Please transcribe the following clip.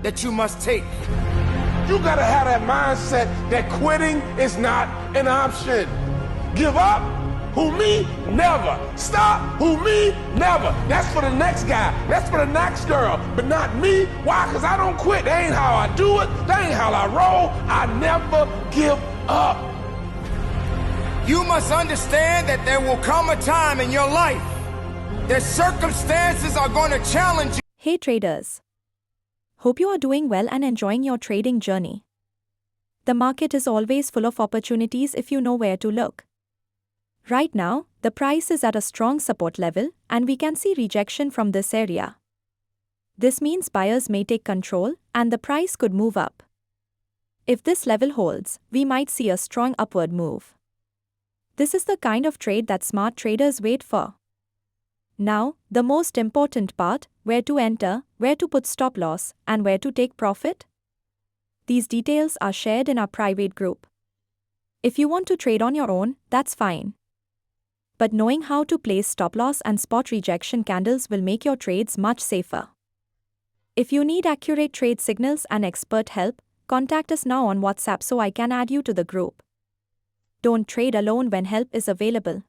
that you must take. You gotta have that mindset that quitting is not an option. Give up? Who, me? Never. Stop? Who, me? Never. That's for the next guy. That's for the next girl. But not me. Why? Because I don't quit. That ain't how I do it. That ain't how I roll. I never give up. You must understand that there will come a time in your life that circumstances are going to challenge you. Hey traders. Hope you are doing well and enjoying your trading journey. The market is always full of opportunities if you know where to look. Right now, the price is at a strong support level and we can see rejection from this area. This means buyers may take control and the price could move up. If this level holds, we might see a strong upward move. This is the kind of trade that smart traders wait for. Now, the most important part, where to enter, where to put stop loss, and where to take profit. These details are shared in our private group. If you want to trade on your own, that's fine. But knowing how to place stop loss and spot rejection candles will make your trades much safer. If you need accurate trade signals and expert help, contact us now on WhatsApp so I can add you to the group. Don't trade alone when help is available.